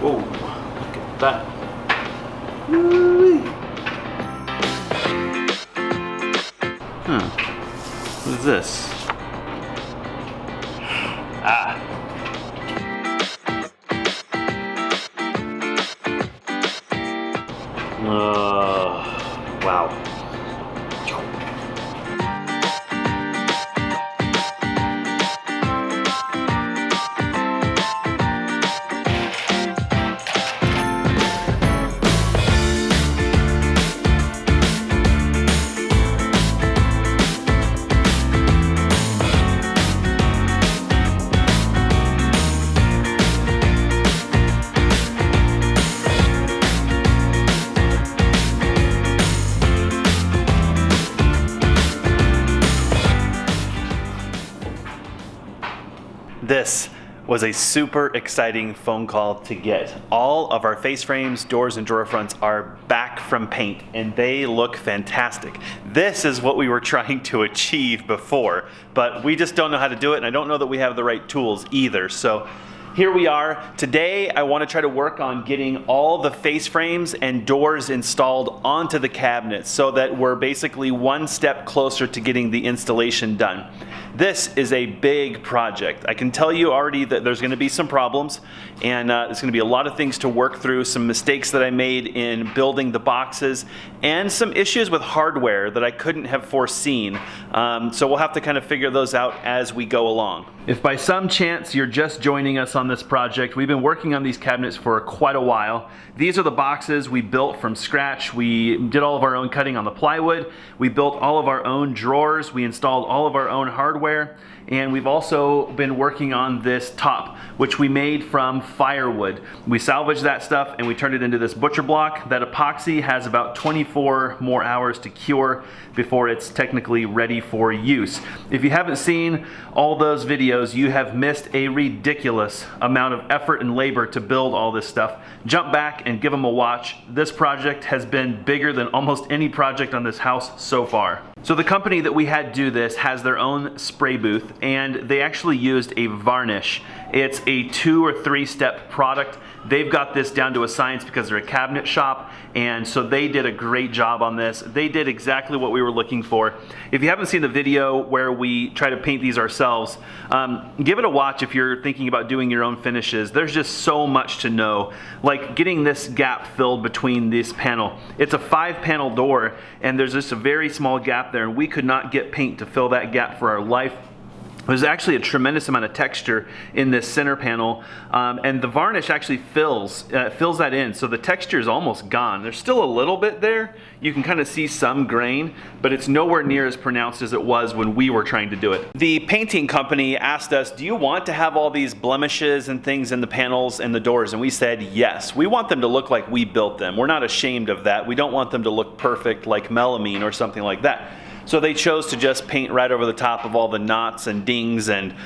Whoa, look at that. Woo-wee. What is this? Ah. Wow. This was a super exciting phone call to get. All of our face frames, doors, and drawer fronts are back from paint, and they look fantastic. This is what we were trying to achieve before, but we just don't know how to do it, and I don't know that we have the right tools either. So here we are. Today I want to try to work on getting all the face frames and doors installed onto the cabinets so that we're basically one step closer to getting the installation done. This is a big project. I can tell you already that there's going to be some problems, and there's going to be a lot of things to work through, some mistakes that I made in building the boxes, and some issues with hardware that I couldn't have foreseen. So we'll have to kind of figure those out as we go along. If by some chance you're just joining us on this project, we've been working on these cabinets for quite a while. These are the boxes we built from scratch. We did all of our own cutting on the plywood. We built all of our own drawers. We installed all of our own hardware. And we've also been working on this top, which we made from firewood. We salvaged that stuff and we turned it into this butcher block. That epoxy has about 24 more hours to cure before it's technically ready for use. If you haven't seen all those videos, you have missed a ridiculous amount of effort and labor to build all this stuff. Jump back and give them a watch. This project has been bigger than almost any project on this house so far. So the company that we had do this has their own spray booth, and they actually used a varnish. It's a 2 or 3 step product. They've got this down to a science because they're a cabinet shop, and so they did a great job on this. They did exactly what we were looking for. If you haven't seen the video where we try to paint these ourselves, give it a watch if you're thinking about doing your own finishes. There's just so much to know. Like getting this gap filled between this panel. It's a 5-panel door, and there's just a very small gap there, and we could not get paint to fill that gap for our life. There's actually a tremendous amount of texture in this center panel, and the varnish actually fills that in, so the texture is almost gone. There's still a little bit there. You can kind of see some grain, but it's nowhere near as pronounced as it was when we were trying to do it. The painting company asked us, do you want to have all these blemishes and things in the panels and the doors? And we said yes. We want them to look like we built them. We're not ashamed of that. We don't want them to look perfect like melamine or something like that. So they chose to just paint right over the top of all the knots and dings and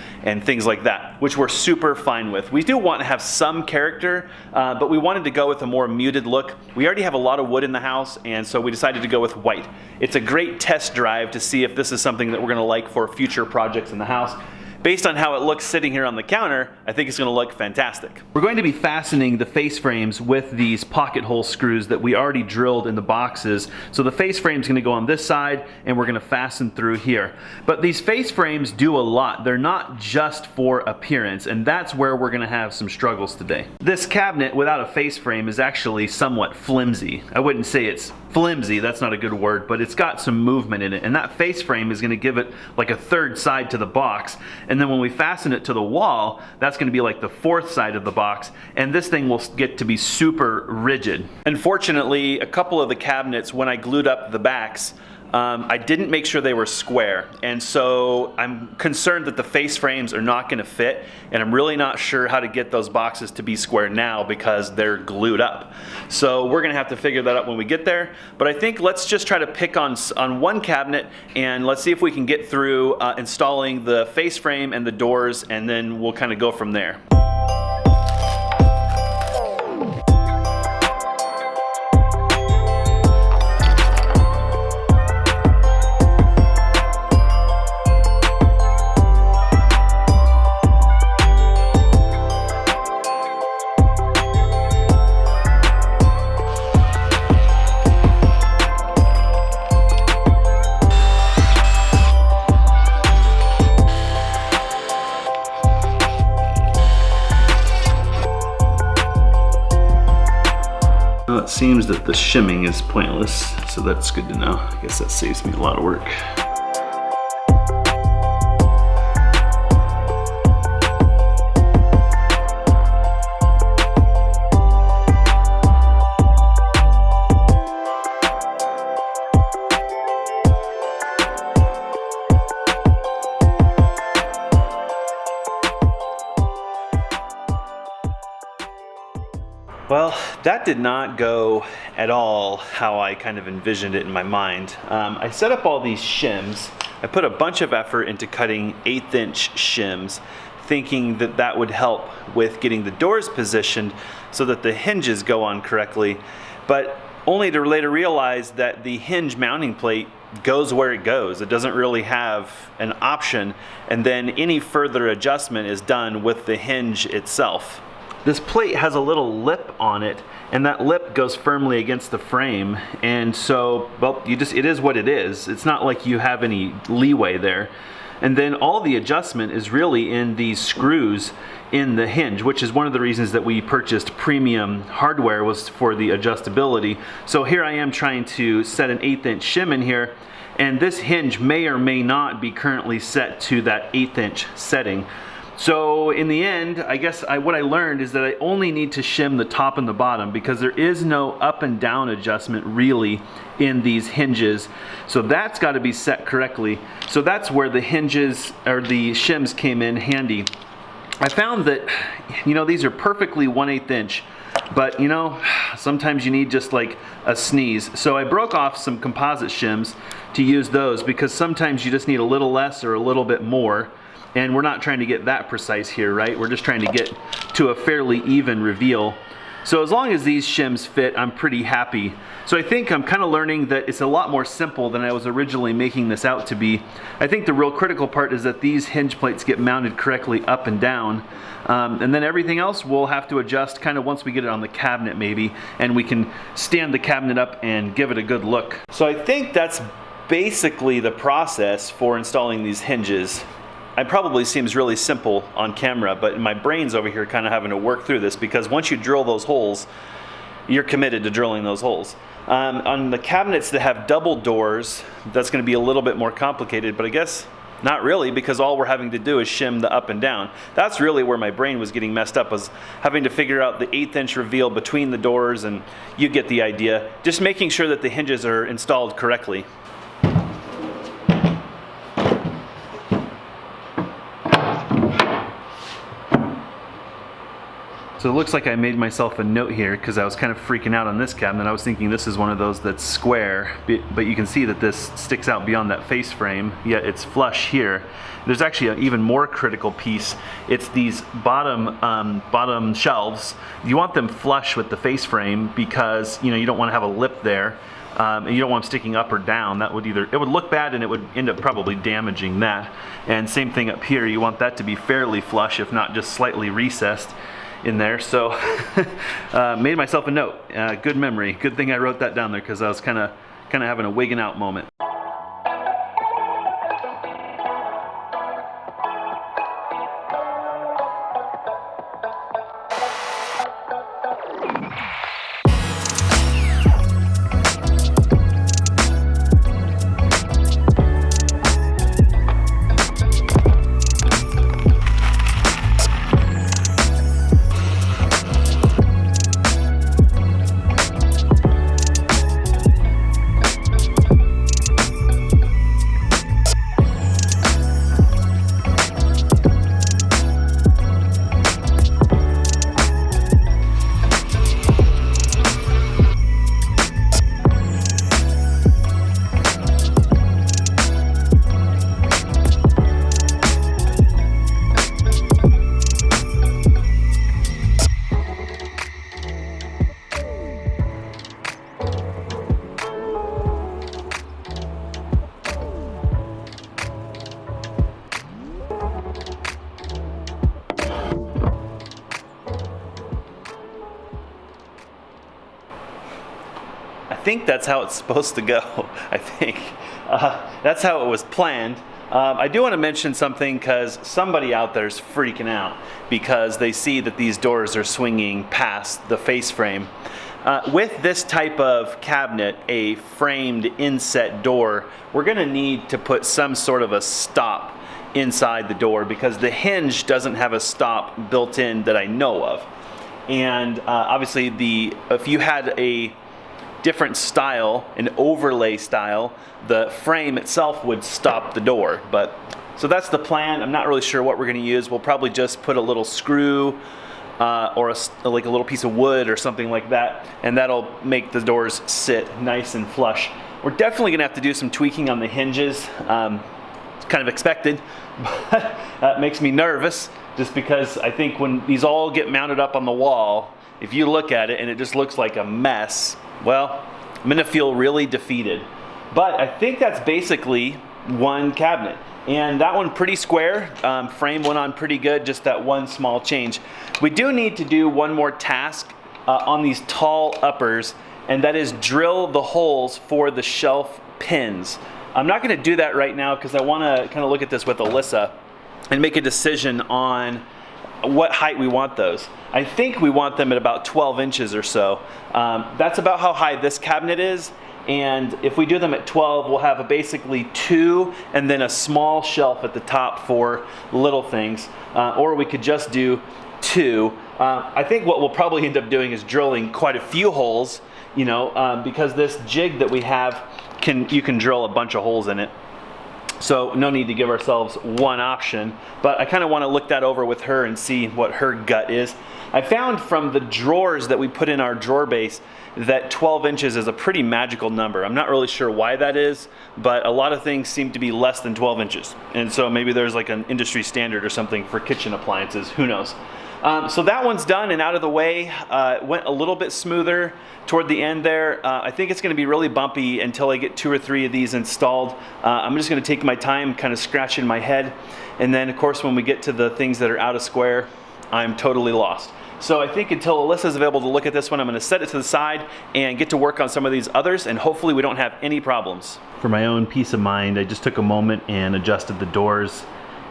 things like that, which we're super fine with. We do want to have some character, but we wanted to go with a more muted look. We already have a lot of wood in the house, and so we decided to go with white. It's a great test drive to see if this is something that we're going to like for future projects in the house. Based on how it looks sitting here on the counter, I think it's going to look fantastic. We're going to be fastening the face frames with these pocket hole screws that we already drilled in the boxes. So the face frame is going to go on this side, and we're going to fasten through here. But these face frames do a lot. They're not just for appearance, and that's where we're going to have some struggles today. This cabinet without a face frame is actually somewhat flimsy. I wouldn't say it's flimsy, that's not a good word, but it's got some movement in it, and that face frame is going to give it like a 3rd side to the box. And then when we fasten it to the wall, that's going to be like the 4th side of the box, and this thing will get to be super rigid. Unfortunately, a couple of the cabinets, when I glued up the backs, I didn't make sure they were square, and so I'm concerned that the face frames are not going to fit, and I'm really not sure how to get those boxes to be square now because they're glued up. So we're going to have to figure that out when we get there, but I think let's just try to pick on one cabinet, and let's see if we can get through installing the face frame and the doors, and then we'll kind of go from there. Well, it seems that the shimming is pointless, so that's good to know. I guess that saves me a lot of work. Well, that did not go at all how I kind of envisioned it in my mind. I set up all these shims. I put a bunch of effort into cutting 1/8" shims, thinking that that would help with getting the doors positioned so that the hinges go on correctly, but only to later realize that the hinge mounting plate goes where it goes. It doesn't really have an option, and then any further adjustment is done with the hinge itself. This plate has a little lip on it, and that lip goes firmly against the frame, and so, well, it is what it is. It's not like you have any leeway there. And then all the adjustment is really in these screws in the hinge, which is one of the reasons that we purchased premium hardware, was for the adjustability. So here I am trying to set an 1/8" shim in here, and this hinge may or may not be currently set to that 1/8" setting. So in the end, I guess what I learned is that I only need to shim the top and the bottom, because there is no up and down adjustment really in these hinges. So that's got to be set correctly. So that's where the hinges or the shims came in handy. I found that, these are perfectly 1/8", but sometimes you need just like a sneeze. So I broke off some composite shims to use those, because sometimes you just need a little less or a little bit more. And we're not trying to get that precise here, right? We're just trying to get to a fairly even reveal. So as long as these shims fit, I'm pretty happy. So I think I'm kind of learning that it's a lot more simple than I was originally making this out to be. I think the real critical part is that these hinge plates get mounted correctly up and down. And then everything else we'll have to adjust kind of once we get it on the cabinet maybe, and we can stand the cabinet up and give it a good look. So I think that's basically the process for installing these hinges. It probably seems really simple on camera, but my brain's over here kind of having to work through this, because once you drill those holes, you're committed to drilling those holes. On the cabinets that have double doors, that's going to be a little bit more complicated, but I guess not really, because all we're having to do is shim the up and down. That's really where my brain was getting messed up, was having to figure out the 1/8" reveal between the doors, and you get the idea. Just making sure that the hinges are installed correctly. So it looks like I made myself a note here, because I was kind of freaking out on this cabinet. I was thinking this is one of those that's square, but you can see that this sticks out beyond that face frame, yet it's flush here. There's actually an even more critical piece. It's these bottom shelves. You want them flush with the face frame, because you don't want to have a lip there. And you don't want them sticking up or down. That would it would look bad, and it would end up probably damaging that. And same thing up here. You want that to be fairly flush, if not just slightly recessed in there. So made myself a note. Good memory. Good thing I wrote that down there, because I was kind of having a wigging out moment. I think that's how it's supposed to go. I think that's how it was planned. I do want to mention something, because somebody out there is freaking out because they see that these doors are swinging past the face frame. With this type of cabinet, a framed inset door, we're going to need to put some sort of a stop inside the door because the hinge doesn't have a stop built in that I know of. And obviously if you had a different style, an overlay style, the frame itself would stop the door. So that's the plan. I'm not really sure what we're going to use. We'll probably just put a little screw or like a little piece of wood or something like that, and that'll make the doors sit nice and flush. We're definitely going to have to do some tweaking on the hinges. It's kind of expected, but that makes me nervous just because I think when these all get mounted up on the wall, if you look at it and it just looks like a mess, well, I'm going to feel really defeated. But I think that's basically one cabinet. And that one pretty square, frame went on pretty good, just that one small change. We do need to do one more task on these tall uppers, and that is drill the holes for the shelf pins. I'm not going to do that right now because I want to kind of look at this with Alyssa and make a decision on what height we want those. I think we want them at about 12 inches or so. That's about how high this cabinet is. And if we do them at 12, we'll have basically 2 and then a small shelf at the top for little things. Or we could just do 2. I think what we'll probably end up doing is drilling quite a few holes, because this jig that we have, you can drill a bunch of holes in it. So no need to give ourselves one option, but I kind of want to look that over with her and see what her gut is. I found from the drawers that we put in our drawer base that 12 inches is a pretty magical number. I'm not really sure why that is, but a lot of things seem to be less than 12 inches. And so maybe there's like an industry standard or something for kitchen appliances, who knows. So that one's done and out of the way. Went a little bit smoother toward the end there. I think it's gonna be really bumpy until I get 2 or 3 of these installed. I'm just gonna take my time kind of scratching my head. And then of course when we get to the things that are out of square, I'm totally lost. So I think until Alyssa's available to look at this one, I'm gonna set it to the side and get to work on some of these others, and hopefully we don't have any problems. For my own peace of mind, I just took a moment and adjusted the doors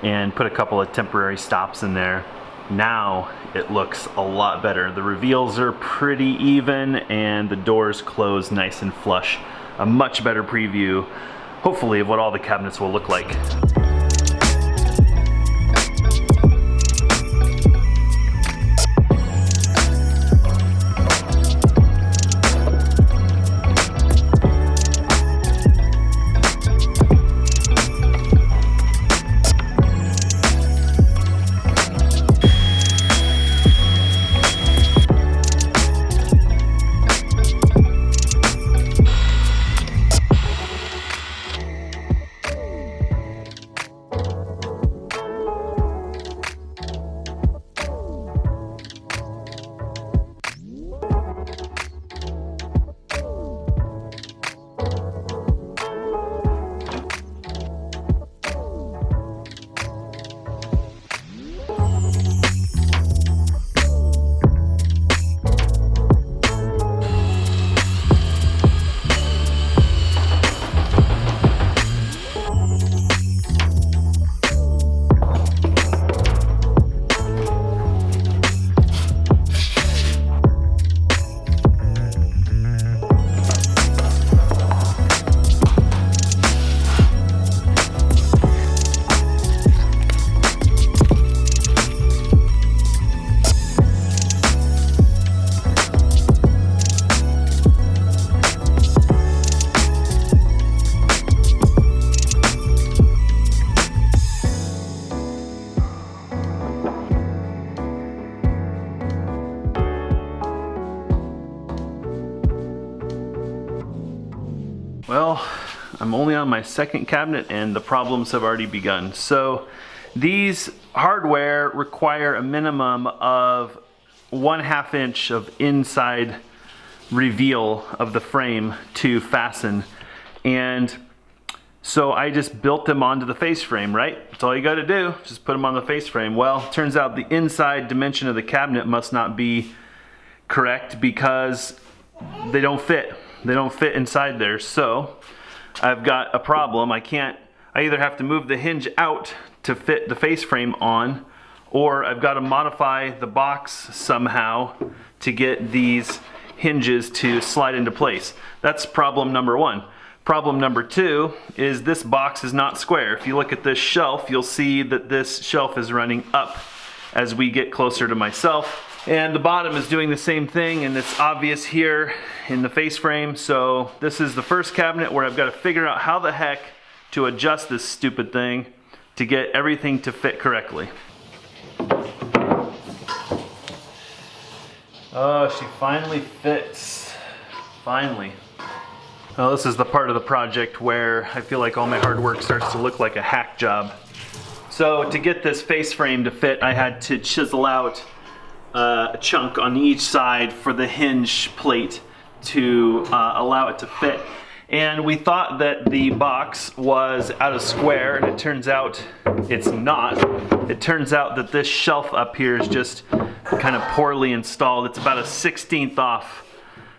and put a couple of temporary stops in there. Now it looks a lot better. The reveals are pretty even and the doors close nice and flush. A much better preview, hopefully, of what all the cabinets will look like. Well, I'm only on my second cabinet and the problems have already begun. So these hardware require a minimum of 1/2 inch of inside reveal of the frame to fasten. And so I just built them onto the face frame, right? That's all you gotta do, just put them on the face frame. Well, turns out the inside dimension of the cabinet must not be correct because they don't fit. They don't fit inside there. So I've got a problem. I either have to move the hinge out to fit the face frame on, or I've got to modify the box somehow to get these hinges to slide into place. That's problem number one. Problem number two is this box is not square. If you look at this shelf, you'll see that this shelf is running up as we get closer to myself. And the bottom is doing the same thing, and it's obvious here in the face frame. So this is the first cabinet where I've got to figure out how the heck to adjust this stupid thing to get everything to fit correctly. Oh, she finally fits. Finally. Well, this is the part of the project where I feel like all my hard work starts to look like a hack job. So to get this face frame to fit, I had to chisel out a chunk on each side for the hinge plate to allow it to fit. And we thought that the box was out of square, and it turns out it's not. It turns out that this shelf up here is just kind of poorly installed. It's about a 1/16 off.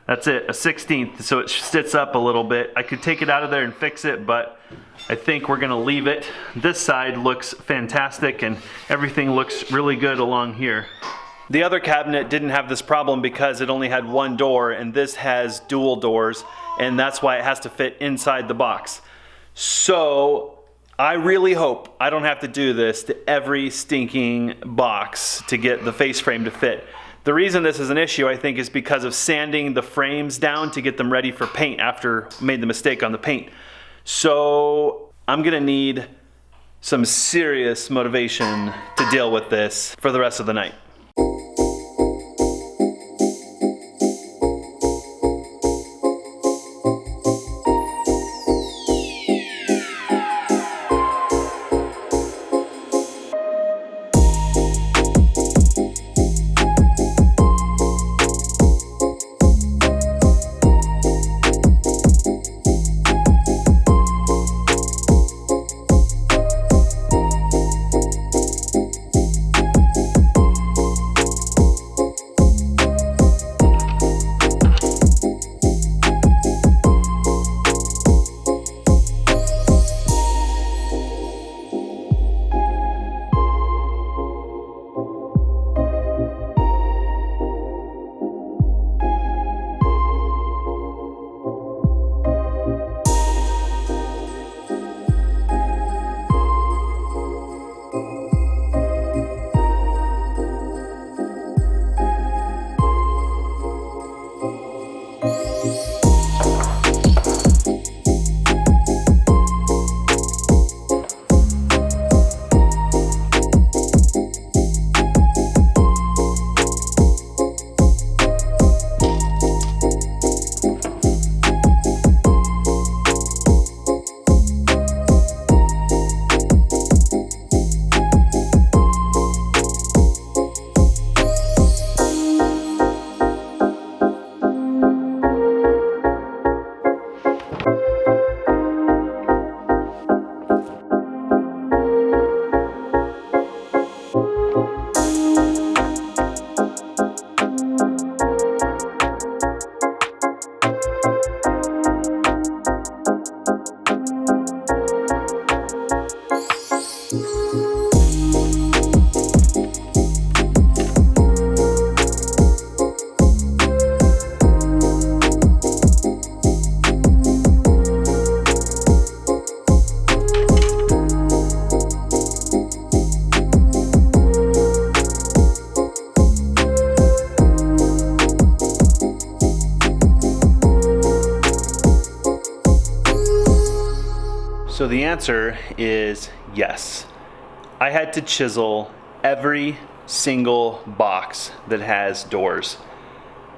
That's it, a 1/16, so it sits up a little bit. I could take it out of there and fix it, but I think we're gonna leave it. This side looks fantastic, and everything looks really good along here. The other cabinet didn't have this problem because it only had one door, and this has dual doors, and that's why it has to fit inside the box. So I really hope I don't have to do this to every stinking box to get the face frame to fit. The reason this is an issue, I think, is because of sanding the frames down to get them ready for paint after I made the mistake on the paint. So I'm gonna need some serious motivation to deal with this for the rest of the night. So the answer is yes. I had to chisel every single box that has doors.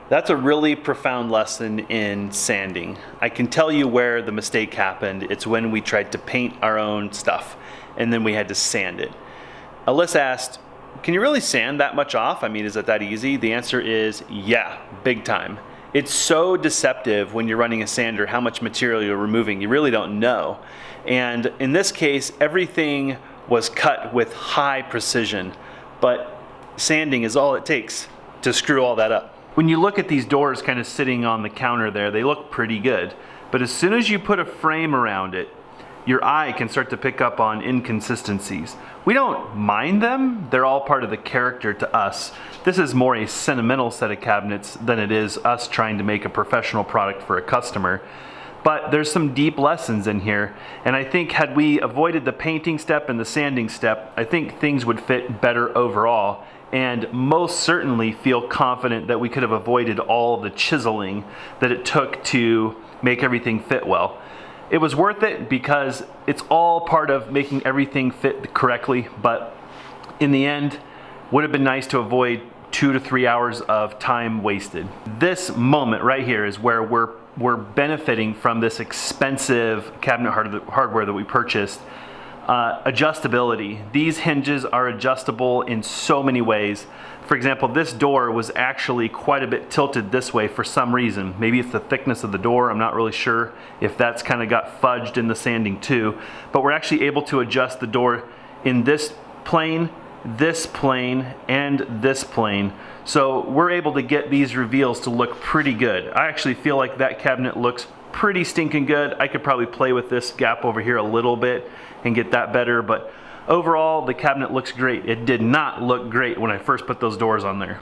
That's a really profound lesson in sanding. I can tell you where the mistake happened. It's when we tried to paint our own stuff and then we had to sand it. Alyssa asked, can you really sand that much off? I mean, is it that easy? The answer is yeah, big time. It's so deceptive when you're running a sander how much material you're removing. You really don't know. And in this case, everything was cut with high precision, but sanding is all it takes to screw all that up. When you look at these doors kind of sitting on the counter there, they look pretty good. But as soon as you put a frame around it, your eye can start to pick up on inconsistencies. We don't mind them, they're all part of the character to us. This is more a sentimental set of cabinets than it is us trying to make a professional product for a customer. But there's some deep lessons in here, and I think had we avoided the painting step and the sanding step, I think things would fit better overall, and most certainly feel confident that we could have avoided all the chiseling that it took to make everything fit well. It was worth it because it's all part of making everything fit correctly, but in the end, would have been nice to avoid 2 to 3 hours of time wasted. This moment right here is where we're benefiting from this expensive cabinet hardware that we purchased. Adjustability. These hinges are adjustable in so many ways. For example, this door was actually quite a bit tilted this way for some reason. Maybe it's the thickness of the door, I'm not really sure if that's kind of got fudged in the sanding too, but we're actually able to adjust the door in this plane, and this plane. So we're able to get these reveals to look pretty good. I actually feel like that cabinet looks pretty stinking good. I could probably play with this gap over here a little bit and get that better, but overall the cabinet looks great. It did not look great when I first put those doors on there.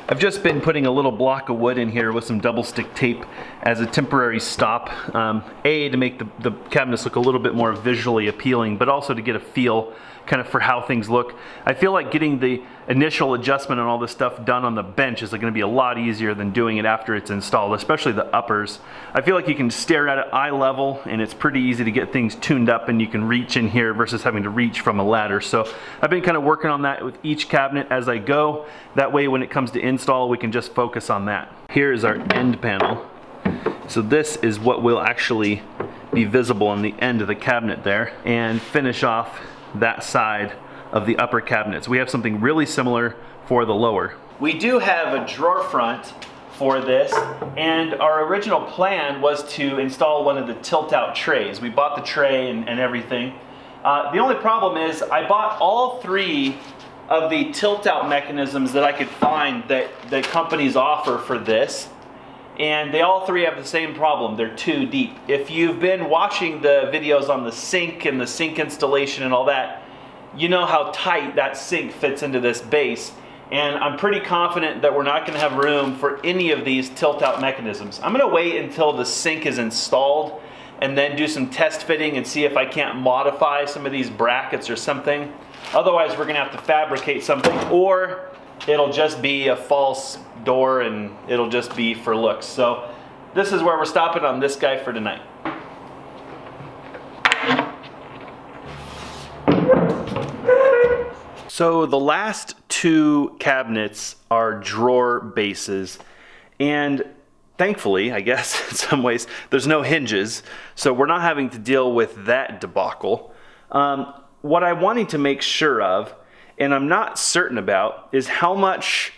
I've just been putting a little block of wood in here with some double stick tape as a temporary stop, to make the cabinets look a little bit more visually appealing, but also to get a feel kind of for how things look. I feel like getting the initial adjustment and all this stuff done on the bench is going to be a lot easier than doing it after it's installed, especially the uppers. I feel like you can stare at it eye level and it's pretty easy to get things tuned up and you can reach in here versus having to reach from a ladder. So I've been kind of working on that with each cabinet as I go. That way when it comes to install we can just focus on that. Here is our end panel. So this is what will actually be visible on the end of the cabinet there, and finish off that side of the upper cabinets. We have something really similar for the lower. We do have a drawer front for this, and our original plan was to install one of the tilt-out trays. We bought the tray and everything. The only problem is I bought all 3 of the tilt-out mechanisms that I could find that companies offer for this, and they all 3 have the same problem. They're too deep. If you've been watching the videos on the sink and the sink installation and all that, you know how tight that sink fits into this base, and I'm pretty confident that we're not going to have room for any of these tilt-out mechanisms. I'm going to wait until the sink is installed and then do some test fitting and see if I can't modify some of these brackets or something. Otherwise we're going to have to fabricate something, or it'll just be a false door and it'll just be for looks. So this is where we're stopping on this guy for tonight. So the last 2 cabinets are drawer bases, and thankfully, I guess in some ways, there's no hinges, so we're not having to deal with that debacle. What I'm wanting to make sure of, and I'm not certain about, is how much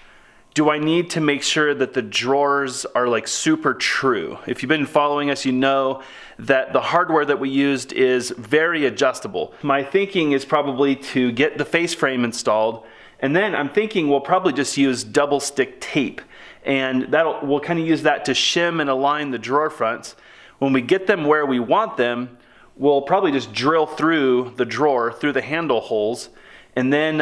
do I need to make sure that the drawers are like super true. If you've been following us, you know that the hardware that we used is very adjustable. My thinking is probably to get the face frame installed, and then I'm thinking we'll probably just use double stick tape, and we'll kind of use that to shim and align the drawer fronts. When we get them where we want them, we'll probably just drill through the drawer, through the handle holes, and then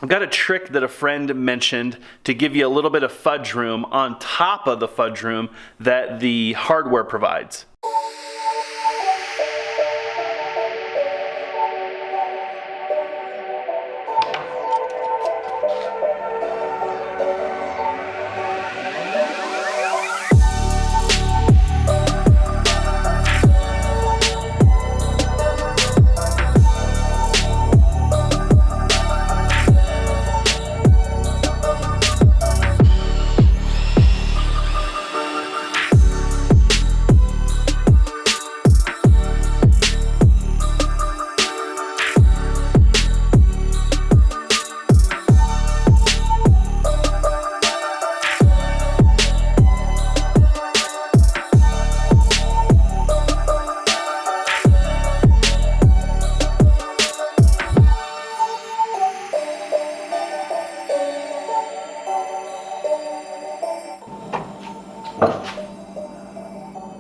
I've got a trick that a friend mentioned to give you a little bit of fudge room on top of the fudge room that the hardware provides.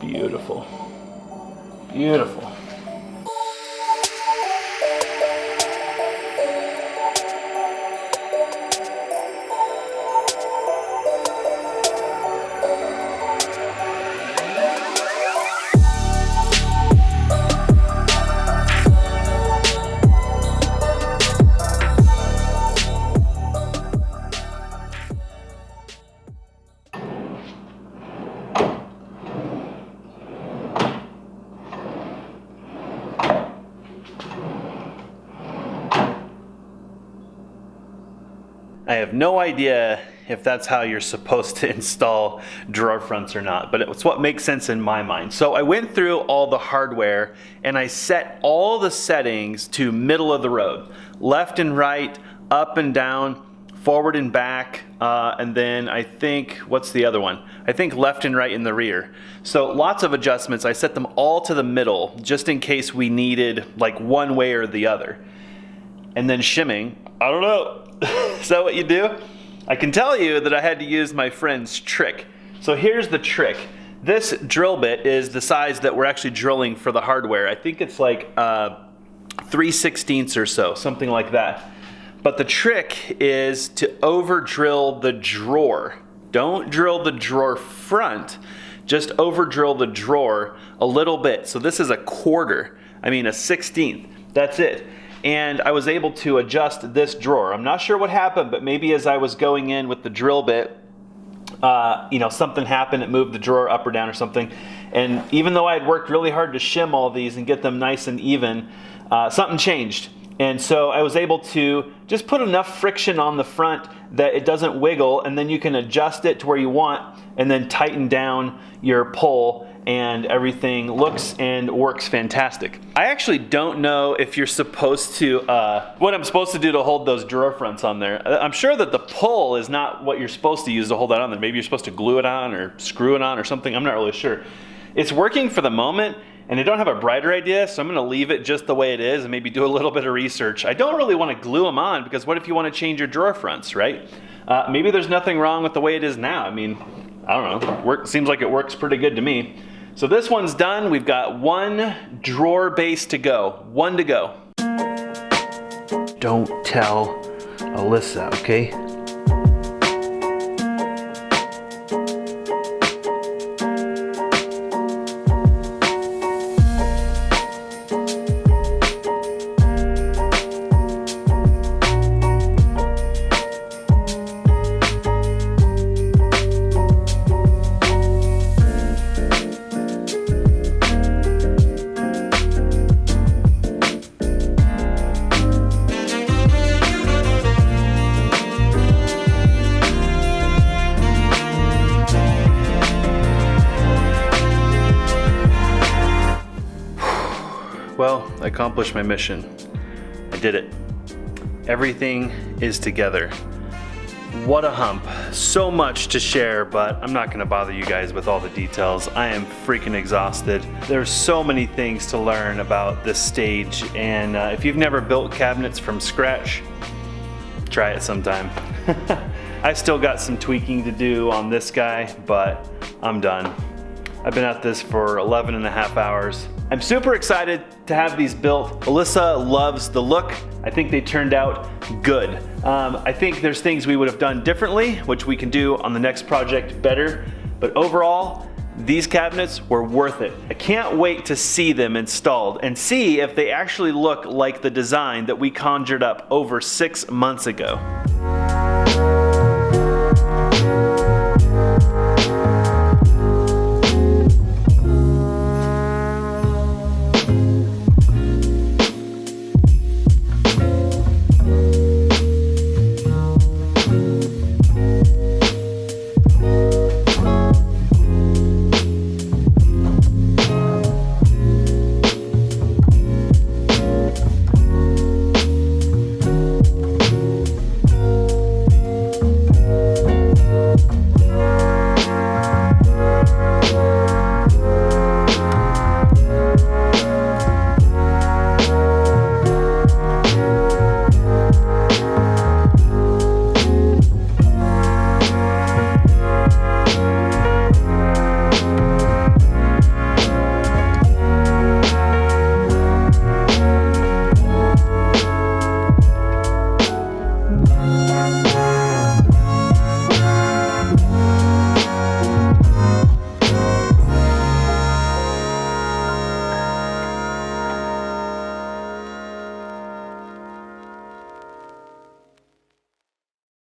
Beautiful. Beautiful. have no idea if that's how you're supposed to install drawer fronts or not, but it's what makes sense in my mind. So I went through all the hardware and I set all the settings to middle of the road. Left and right, up and down, forward and back, and then I think, what's the other one? I think left and right in the rear. So lots of adjustments. I set them all to the middle just in case we needed like one way or the other. And then shimming, I don't know. Is that what you do? I can tell you that I had to use my friend's trick. So here's the trick. This drill bit is the size that we're actually drilling for the hardware. I think it's like 3/16 or so, something like that. But the trick is to over drill the drawer. Don't drill the drawer front, just over drill the drawer a little bit. So this is a 1/16. That's it. And I was able to adjust this drawer. I'm not sure what happened, but maybe as I was going in with the drill bit, something happened, it moved the drawer up or down or something. And even though I had worked really hard to shim all these and get them nice and even, something changed. And so I was able to just put enough friction on the front that it doesn't wiggle, and then you can adjust it to where you want and then tighten down your pull, and everything looks and works fantastic. I actually don't know if you're supposed to, what I'm supposed to do to hold those drawer fronts on there. I'm sure that the pull is not what you're supposed to use to hold that on there. Maybe you're supposed to glue it on or screw it on or something. I'm not really sure. It's working for the moment, and I don't have a brighter idea, so I'm gonna leave it just the way it is and maybe do a little bit of research. I don't really wanna glue them on, because what if you wanna change your drawer fronts, right? Maybe there's nothing wrong with the way it is now. I mean, I don't know, seems like it works pretty good to me. So this one's done. We've got one drawer base to go. One to go. Don't tell Alyssa, okay? Well, I accomplished my mission. I did it. Everything is together. What a hump. So much to share, but I'm not gonna bother you guys with all the details. I am freaking exhausted. There's so many things to learn about this stage, and if you've never built cabinets from scratch, try it sometime. I still got some tweaking to do on this guy, but I'm done. I've been at this for 11 and a half hours. I'm super excited to have these built. Alyssa loves the look. I think they turned out good. I think there's things we would have done differently, which we can do on the next project better. But overall, these cabinets were worth it. I can't wait to see them installed and see if they actually look like the design that we conjured up over 6 months ago.